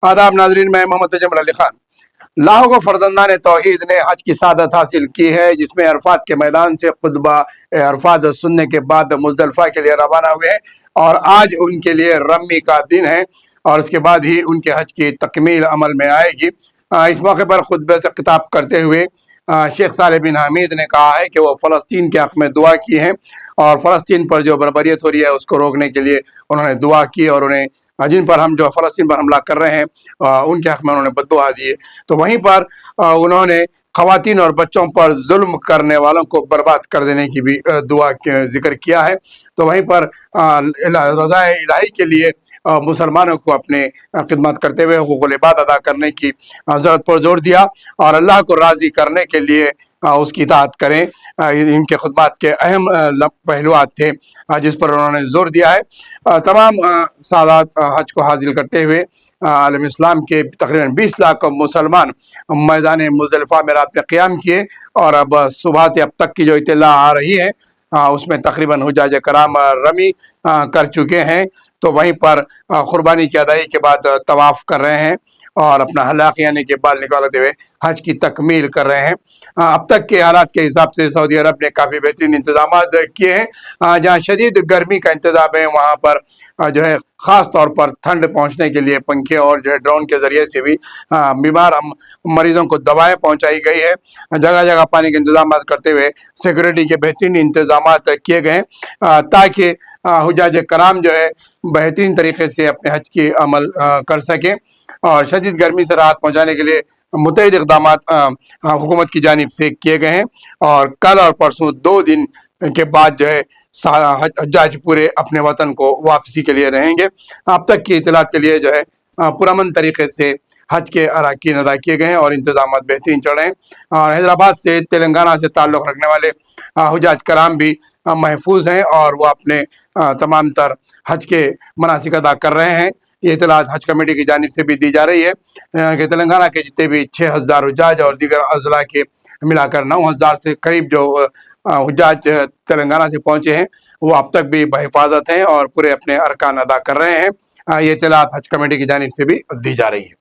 آداب ناظرین، میں محمد تجمل علی خان۔ لاکھوں کو فرزندان توحید نے حج کی سعادت حاصل کی ہے، جس میں عرفات کے میدان سے خطبہ عرفات سننے کے بعد مزدلفہ کے لیے روانہ ہوئے ہیں، اور آج ان کے لیے رمی کا دن ہے، اور اس کے بعد ہی ان کے حج کی تکمیل عمل میں آئے گی۔ اس موقع پر خطبے سے خطاب کرتے ہوئے شیخ صالح بن حمید نے کہا ہے کہ وہ فلسطین کے حق میں دعا کی ہے، اور فلسطین پر جو بربریت ہو رہی ہے اس کو روکنے کے لیے انہوں نے دعا کی، اور انہیں جن پر ہم جو فلسطین پر حملہ کر رہے ہیں ان کے حق میں انہوں نے بد دعا دی ہے۔ تو وہیں پر انہوں نے خواتین اور بچوں پر ظلم کرنے والوں کو برباد کر دینے کی بھی دعا ذکر کیا ہے۔ تو وہیں پر رضا الہی کے لیے مسلمانوں کو اپنے خدمت کرتے ہوئے حقوق العباد ادا کرنے کی ضرورت پر زور دیا، اور اللہ کو راضی کرنے کے لیے اس کی اطاعت کریں۔ ان کے خطبات کے اہم پہلوات تھے جس پر انہوں نے زور دیا ہے۔ تمام سادات حج کو حاصل کرتے ہوئے عالم اسلام کے تقریباً 20 لاکھ مسلمان میدان مزدلفہ میں رات میں قیام کیے، اور اب صبح سے اب تک کی جو اطلاع آ رہی ہے اس میں تقریباً حجاج کرام رمی کر چکے ہیں۔ تو وہیں پر قربانی کی ادائیگی کے بعد طواف کر رہے ہیں، اور اپنا حلاق یعنی کہ بال نکالتے ہوئے حج کی تکمیل کر رہے ہیں۔ اب تک کے حالات کے حساب سے سعودی عرب نے کافی بہترین انتظامات کیے ہیں۔ جہاں شدید گرمی کا انتظام ہے، وہاں پر جو ہے خاص طور پر ٹھنڈ پہنچنے کے لیے پنکھے اور جو ہے ڈرون کے ذریعے سے بھی بیمار مریضوں کو دوائیں پہنچائی گئی ہے۔ جگہ جگہ پانی کے انتظامات کرتے ہوئے سیکورٹی کے بہترین انتظامات کیے گئے ہیں تاکہ حجاج کرام جو ہے بہترین طریقے سے اپنے حج کی عمل کر سکیں، اور شدید گرمی سے راحت پہنچانے کے لیے متعدد اقدامات حکومت کی جانب سے کیے گئے ہیں۔ اور کل اور پرسوں 2 دن کے بعد جو ہے حجاج پورے اپنے وطن کو واپسی کے لیے رہیں گے۔ اب تک کی اطلاعات کے لیے جو ہے پرامن طریقے سے حج کے اراکین ادا کیے گئے ہیں، اور انتظامات بہترین چل رہے ہیں۔ اور حیدرآباد سے تلنگانہ سے تعلق رکھنے والے حجاج کرام بھی محفوظ ہیں، اور وہ اپنے تمام تر حج کے مناسک ادا کر رہے ہیں۔ یہ اطلاعات حج کمیٹی کی جانب سے بھی دی جا رہی ہے کہ تلنگانہ کے جتنے بھی 6000 حجاج اور دیگر اضلاع کے ملا کر 9000 سے قریب جو حجاج تلنگانہ سے پہنچے ہیں، وہ اب تک بھی بحفاظت ہیں اور پورے اپنے ارکان ادا کر رہے ہیں۔ یہ اطلاعات حج کمیٹی کی جانب سے بھی دی جا رہی ہے۔